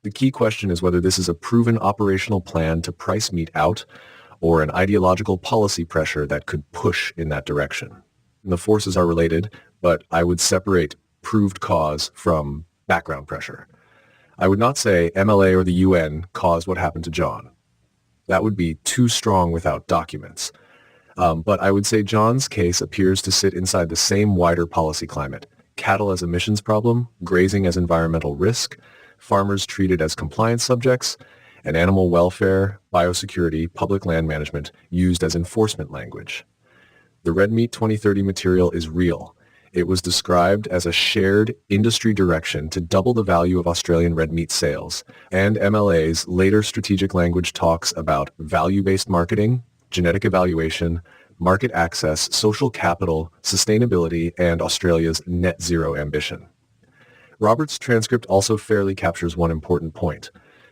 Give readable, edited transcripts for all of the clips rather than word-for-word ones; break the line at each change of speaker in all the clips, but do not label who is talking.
The key question is whether this is a proven operational plan to price meat out or an ideological policy pressure that could push in that direction. And the forces are related, but I would separate proved cause from background pressure. I would not say MLA or the UN caused what happened to John. That would be too strong without documents. But I would say John's case appears to sit inside the same wider policy climate. Cattle as emissions problem, grazing as environmental risk, farmers treated as compliance subjects, and animal welfare, biosecurity, public land management used as enforcement language. The Red Meat 2030 material is real. It was described as a shared industry direction to double the value of Australian red meat sales, and MLA's later strategic language talks about value-based marketing, genetic evaluation, market access, social capital, sustainability, and Australia's net zero ambition. Roberts' transcript also fairly captures one important point.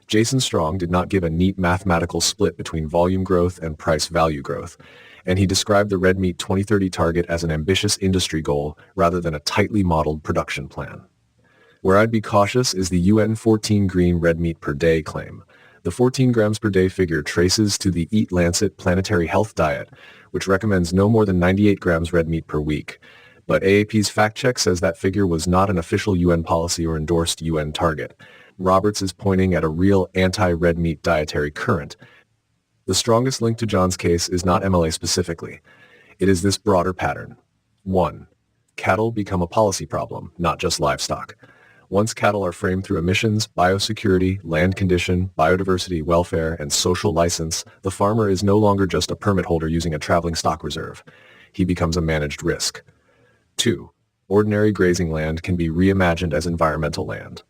Jason Strong did not give a neat mathematical split between volume growth and price value growth, and he described the Red Meat 2030 target as an ambitious industry goal rather than a tightly modeled production plan. Where I'd be cautious is the UN 14 green red meat per day claim. The 14 grams per day figure traces to the Eat Lancet Planetary Health Diet, which recommends no more than 98 grams red meat per week. But AAP's fact check says that figure was not an official UN policy or endorsed UN target. Roberts is pointing at a real anti-red meat dietary current. The strongest link to John's case is not MLA specifically. It is this broader pattern. 1. Cattle become a policy problem, not just livestock. Once cattle are framed through emissions, biosecurity, land condition, biodiversity, welfare, and social license, the farmer is no longer just a permit holder using a traveling stock reserve. He becomes a managed risk. 2. Ordinary grazing land can be reimagined as environmental land.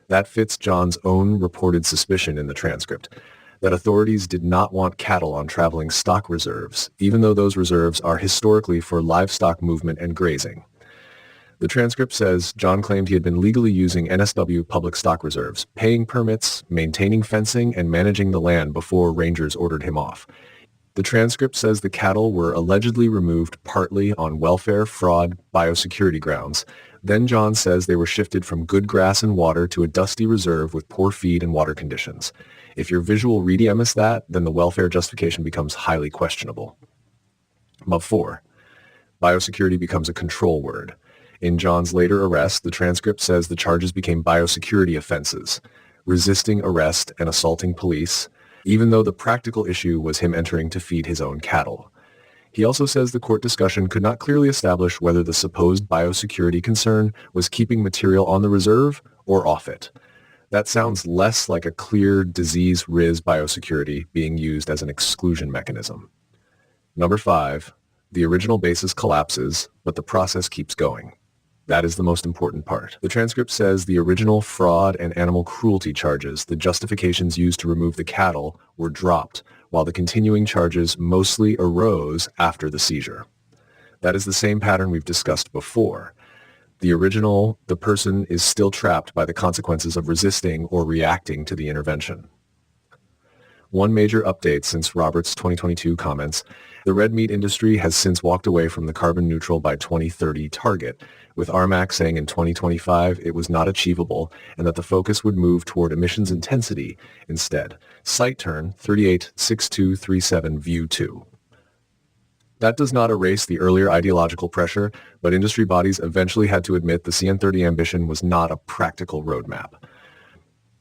That fits John's own reported suspicion in the transcript, that authorities did not want cattle on traveling stock reserves, even though those reserves are historically for livestock movement and grazing. The transcript says John claimed he had been legally using NSW public stock reserves, paying permits, maintaining fencing, and managing the land before rangers ordered him off. The transcript says the cattle were allegedly removed partly on welfare, fraud, biosecurity grounds. Then John says they were shifted from good grass and water to a dusty reserve with poor feed and water conditions. If your visual reading is that, then the welfare justification becomes highly questionable. But 4. Biosecurity becomes a control word. In John's later arrest, the transcript says the charges became biosecurity offenses, resisting arrest and assaulting police, even though the practical issue was him entering to feed his own cattle. He also says the court discussion could not clearly establish whether the supposed biosecurity concern was keeping material on the reserve or off it. That sounds less like a clear disease-risk biosecurity being used as an exclusion mechanism. Number 5, the original basis collapses, but the process keeps going. That is the most important part. The transcript says the original fraud and animal cruelty charges, the justifications used to remove the cattle, were dropped, while the continuing charges mostly arose after the seizure. That is the same pattern we've discussed before. The person is still trapped by the consequences of resisting or reacting to the intervention. One major update since Roberts' 2022 comments, the red meat industry has since walked away from the carbon neutral by 2030 target, with RMAC saying in 2025 it was not achievable and that the focus would move toward emissions intensity instead. Site turn 386237 View 2. That does not erase the earlier ideological pressure, but industry bodies eventually had to admit the CN30 ambition was not a practical roadmap.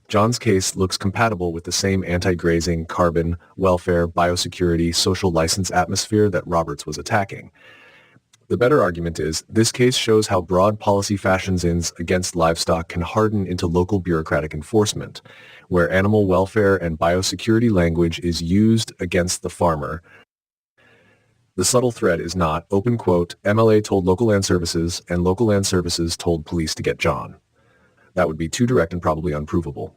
John's case looks compatible with the same anti-grazing, carbon, welfare, biosecurity, social license atmosphere that Roberts was attacking. The better argument is, this case shows how broad policy fashions against livestock can harden into local bureaucratic enforcement, where animal welfare and biosecurity language is used against the farmer. The subtle thread is not, open quote, MLA told local land services and local land services told police to get John. That would be too direct and probably unprovable.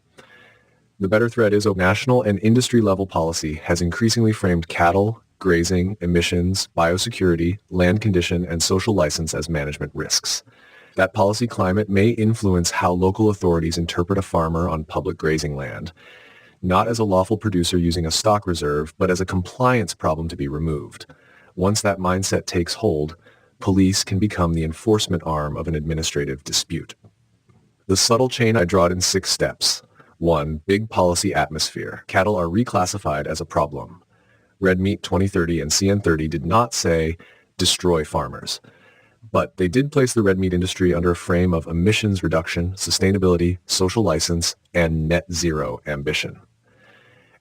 The better thread is national and industry-level policy has increasingly framed cattle, grazing, emissions, biosecurity, land condition, and social license as management risks. That policy climate may influence how local authorities interpret a farmer on public grazing land, not as a lawful producer using a stock reserve, but as a compliance problem to be removed. Once that mindset takes hold, police can become the enforcement arm of an administrative dispute. The subtle chain I draw it in 6 steps. 1. Big policy atmosphere. Cattle are reclassified as a problem. Red Meat 2030 and CN30 did not say destroy farmers, but they did place the red meat industry under a frame of emissions reduction, sustainability, social license, and net zero ambition.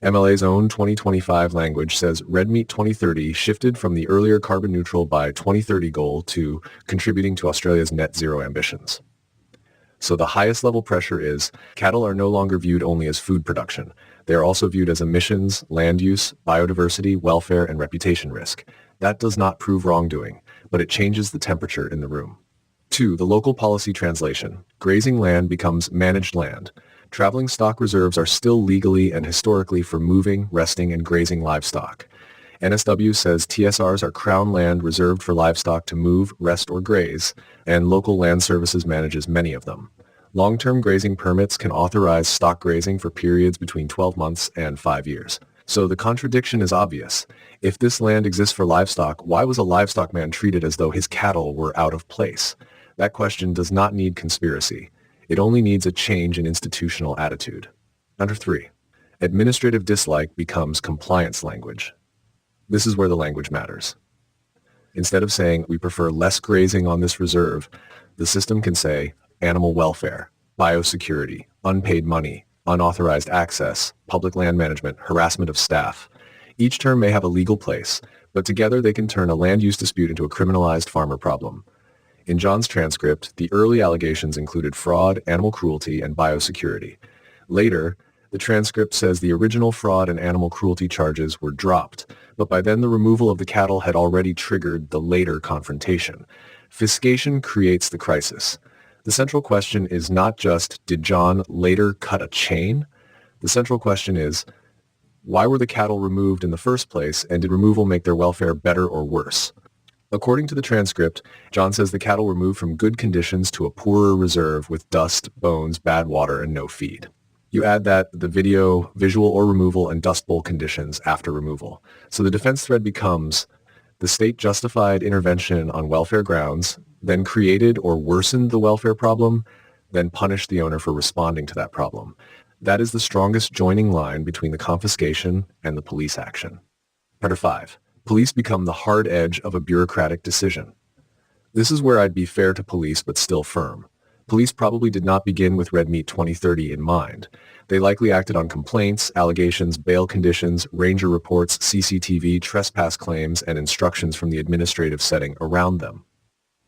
MLA's own 2025 language says Red Meat 2030 shifted from the earlier carbon neutral by 2030 goal to contributing to Australia's net zero ambitions. So the highest level pressure is cattle are no longer viewed only as food production. They are also viewed as emissions, land use, biodiversity, welfare, and reputation risk. That does not prove wrongdoing, but it changes the temperature in the room. 2. The local policy translation. Grazing land becomes managed land. Traveling stock reserves are still legally and historically for moving, resting, and grazing livestock. NSW says TSRs are crown land reserved for livestock to move, rest, or graze, and local land services manages many of them. Long-term grazing permits can authorize stock grazing for periods between 12 months and 5 years. So the contradiction is obvious. If this land exists for livestock, why was a livestock man treated as though his cattle were out of place? That question does not need conspiracy. It only needs a change in institutional attitude. Number 3. Administrative dislike becomes compliance language. This is where the language matters. Instead of saying, we prefer less grazing on this reserve, the system can say, animal welfare, biosecurity, unpaid money, unauthorized access, public land management, harassment of staff. Each term may have a legal place, but together they can turn a land use dispute into a criminalized farmer problem. In John's transcript, the early allegations included fraud, animal cruelty, and biosecurity. Later, the transcript says the original fraud and animal cruelty charges were dropped, but by then the removal of the cattle had already triggered the later confrontation. Fiscation creates the crisis. The central question is not just, did John later cut a chain? The central question is, why were the cattle removed in the first place, and did removal make their welfare better or worse? According to the transcript, John says the cattle were moved from good conditions to a poorer reserve with dust, bones, bad water, and no feed. You add that the video, visual or removal, and dust bowl conditions after removal. So the defense thread becomes, the state justified intervention on welfare grounds, then created or worsened the welfare problem, then punished the owner for responding to that problem. That is the strongest joining line between the confiscation and the police action. Number 5. Police become the hard edge of a bureaucratic decision. This is where I'd be fair to police but still firm. Police probably did not begin with Red Meat 2030 in mind. They likely acted on complaints, allegations, bail conditions, ranger reports, CCTV, trespass claims, and instructions from the administrative setting around them.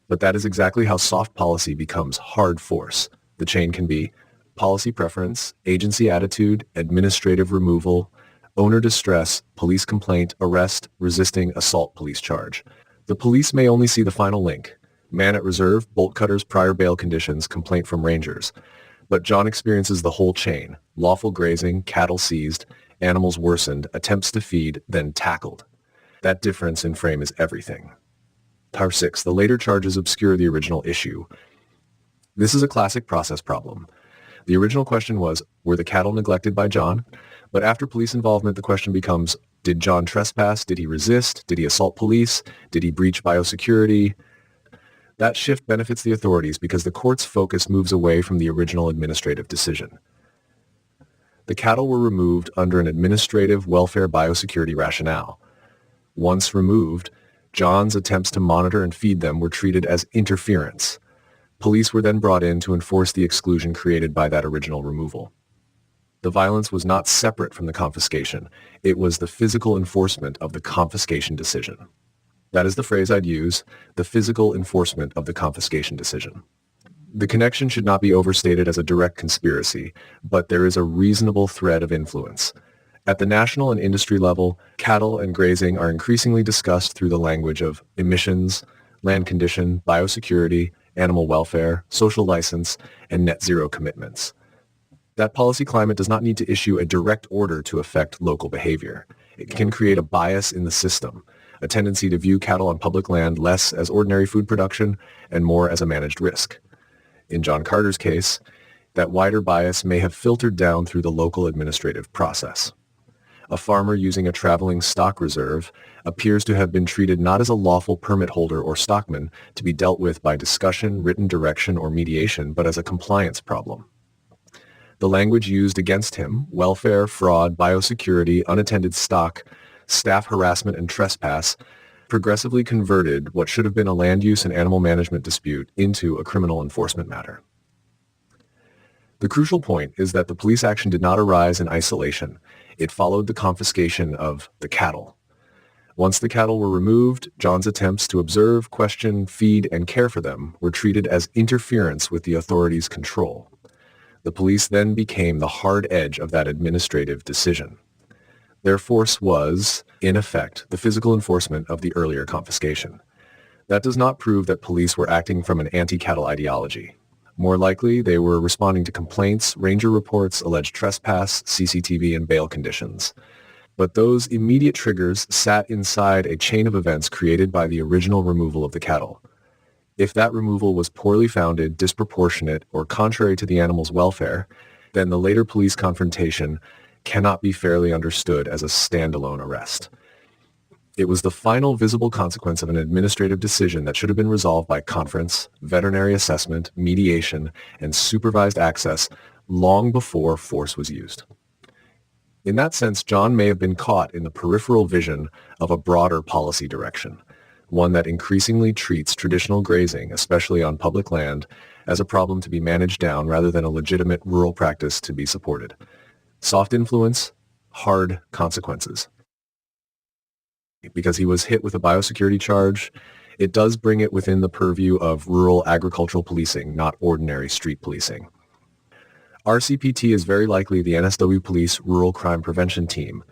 But that is exactly how soft policy becomes hard force. The chain can be policy preference, agency attitude, administrative removal, owner distress, police complaint, arrest, resisting, assault police charge. The police may only see the final link. Man at reserve, bolt cutters, prior bail conditions, complaint from rangers. But John experiences the whole chain. Lawful grazing, cattle seized, animals worsened, attempts to feed, then tackled. That difference in frame is everything. Number 6. The later charges obscure the original issue. This is a classic process problem. The original question was, were the cattle neglected by John? But after police involvement, the question becomes, did John trespass? Did he resist? Did he assault police? Did he breach biosecurity? That shift benefits the authorities because the court's focus moves away from the original administrative decision. The cattle were removed under an administrative welfare biosecurity rationale. Once removed, John's attempts to monitor and feed them were treated as interference. Police were then brought in to enforce the exclusion created by that original removal. The violence was not separate from the confiscation. It was the physical enforcement of the confiscation decision. That is the phrase I'd use, the physical enforcement of the confiscation decision. The connection should not be overstated as a direct conspiracy, but there is a reasonable thread of influence. At the national and industry level, cattle and grazing are increasingly discussed through the language of emissions, land condition, biosecurity, animal welfare, social license, and net zero commitments. That policy climate does not need to issue a direct order to affect local behavior. It can create a bias in the system, a tendency to view cattle on public land less as ordinary food production and more as a managed risk. In John Carter's case, that wider bias may have filtered down through the local administrative process. A farmer using a traveling stock reserve appears to have been treated not as a lawful permit holder or stockman to be dealt with by discussion, written direction, or mediation, but as a compliance problem. The language used against him, welfare, fraud, biosecurity, unattended stock, staff harassment, and trespass, progressively converted what should have been a land use and animal management dispute into a criminal enforcement matter. The crucial point is that the police action did not arise in isolation. It followed the confiscation of the cattle. Once the cattle were removed, John's attempts to observe, question, feed, and care for them were treated as interference with the authorities' control. The police then became the hard edge of that administrative decision. Their force was, in effect, the physical enforcement of the earlier confiscation. That does not prove that police were acting from an anti-cattle ideology. More likely, they were responding to complaints, ranger reports, alleged trespass, CCTV, and bail conditions. But those immediate triggers sat inside a chain of events created by the original removal of the cattle. If that removal was poorly founded, disproportionate, or contrary to the animal's welfare, then the later police confrontation cannot be fairly understood as a standalone arrest. It was the final visible consequence of an administrative decision that should have been resolved by conference, veterinary assessment, mediation, and supervised access long before force was used. In that sense, John may have been caught in the peripheral vision of a broader policy direction, one that increasingly treats traditional grazing, especially on public land, as a problem to be managed down rather than a legitimate rural practice to be supported. Soft influence, hard consequences. Because he was hit with a biosecurity charge, it does bring it within the purview of rural agricultural policing, not ordinary street policing. RCPT is very likely the NSW Police Rural Crime Prevention Team.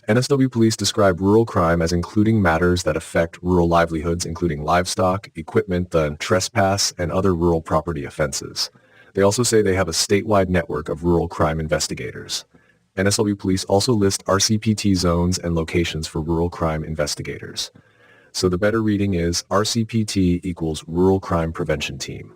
NSW Police describe rural crime as including matters that affect rural livelihoods, including livestock, equipment, the trespass, and other rural property offenses. They also say they have a statewide network of rural crime investigators. NSW Police also list RCPT zones and locations for rural crime investigators. So the better reading is RCPT equals Rural Crime Prevention Team.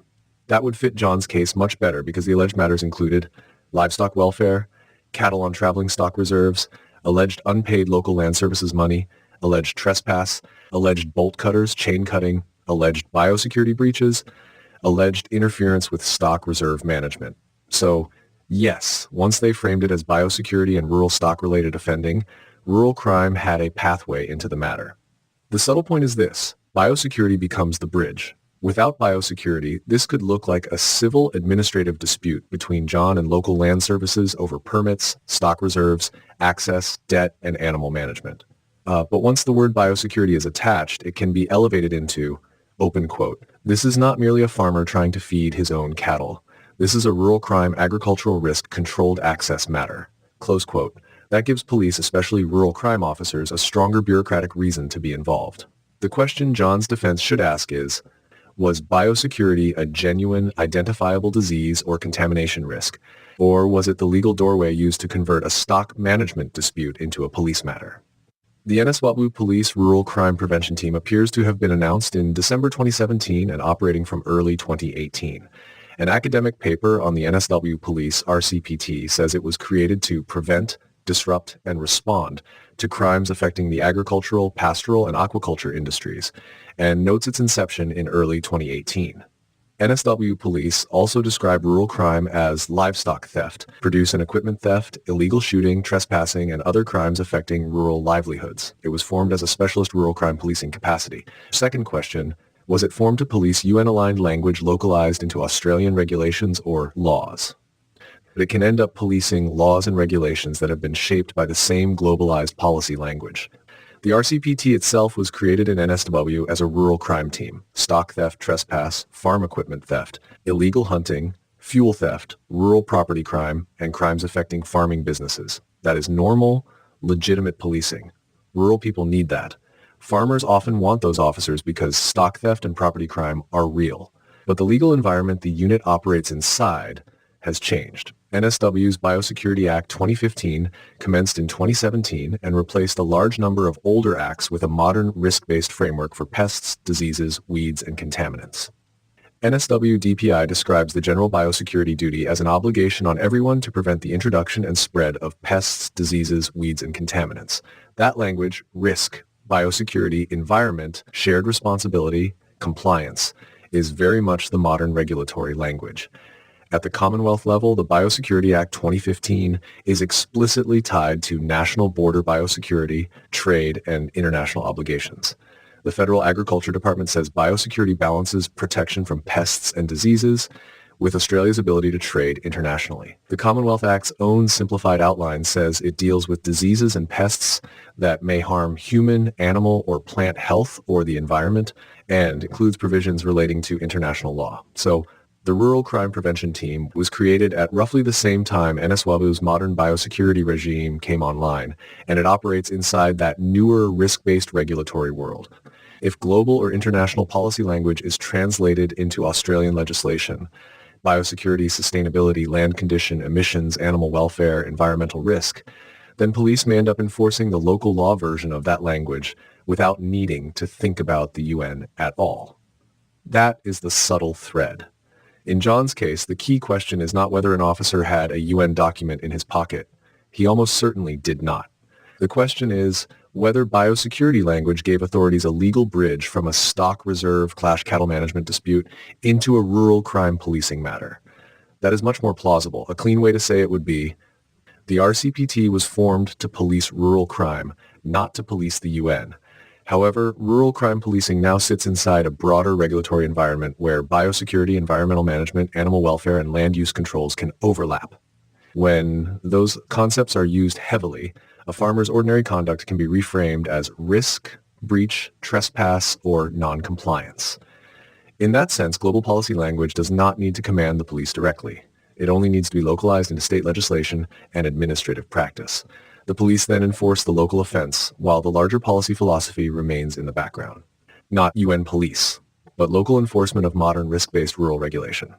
That would fit John's case much better because the alleged matters included livestock welfare, cattle on traveling stock reserves, alleged unpaid local land services money, alleged trespass, alleged bolt cutters, chain cutting, alleged biosecurity breaches, alleged interference with stock reserve management. So, yes, once they framed it as biosecurity and rural stock-related offending, rural crime had a pathway into the matter. The subtle point is this: biosecurity becomes the bridge. Without biosecurity, this could look like a civil administrative dispute between John and local land services over permits, stock reserves, access, debt, and animal management. But once the word biosecurity is attached, it can be elevated into, open quote, "This is not merely a farmer trying to feed his own cattle. This is a rural crime agricultural risk controlled access matter," close quote. That gives police, especially rural crime officers, a stronger bureaucratic reason to be involved. The question John's defense should ask is, was biosecurity a genuine, identifiable disease or contamination risk, or was it the legal doorway used to convert a stock management dispute into a police matter? The NSW Police Rural Crime Prevention Team appears to have been announced in December 2017 and operating from early 2018. An academic paper on the NSW Police RCPT says it was created to prevent, disrupt, and respond to crimes affecting the agricultural, pastoral, and aquaculture industries, and notes its inception in early 2018. NSW Police also describe rural crime as livestock theft, produce and equipment theft, illegal shooting, trespassing, and other crimes affecting rural livelihoods. It was formed as a specialist rural crime policing capacity. Second question, was it formed to police UN-aligned language localized into Australian regulations or laws? But it can end up policing laws and regulations that have been shaped by the same globalized policy language. The RCPT itself was created in NSW as a rural crime team: stock theft, trespass, farm equipment theft, illegal hunting, fuel theft, rural property crime, and crimes affecting farming businesses. That is normal, legitimate policing. Rural people need that. Farmers often want those officers because stock theft and property crime are real. But the legal environment the unit operates inside has changed. NSW's Biosecurity Act 2015 commenced in 2017 and replaced a large number of older acts with a modern risk-based framework for pests, diseases, weeds, and contaminants. NSW DPI describes the general biosecurity duty as an obligation on everyone to prevent the introduction and spread of pests, diseases, weeds, and contaminants. That language, risk, biosecurity, environment, shared responsibility, compliance, is very much the modern regulatory language. At the Commonwealth level, the Biosecurity Act 2015 is explicitly tied to national border biosecurity, trade, and international obligations. The Federal Agriculture Department says biosecurity balances protection from pests and diseases with Australia's ability to trade internationally. The Commonwealth Act's own simplified outline says it deals with diseases and pests that may harm human, animal, or plant health or the environment, and includes provisions relating to international law. So, the Rural Crime Prevention Team was created at roughly the same time NSWABU's modern biosecurity regime came online, and it operates inside that newer risk-based regulatory world. If global or international policy language is translated into Australian legislation, biosecurity, sustainability, land condition, emissions, animal welfare, environmental risk, then police may end up enforcing the local law version of that language without needing to think about the UN at all. That is the subtle thread. In John's case, the key question is not whether an officer had a UN document in his pocket. He almost certainly did not. The question is whether biosecurity language gave authorities a legal bridge from a stock reserve cattle management dispute into a rural crime policing matter. That is much more plausible. A clean way to say it would be, the RCPT was formed to police rural crime, not to police the UN. However, rural crime policing now sits inside a broader regulatory environment where biosecurity, environmental management, animal welfare, and land use controls can overlap. When those concepts are used heavily, a farmer's ordinary conduct can be reframed as risk, breach, trespass, or non-compliance. In that sense, global policy language does not need to command the police directly. It only needs to be localized into state legislation and administrative practice. The police then enforce the local offense, while the larger policy philosophy remains in the background. Not UN police, but local enforcement of modern risk-based rural regulation.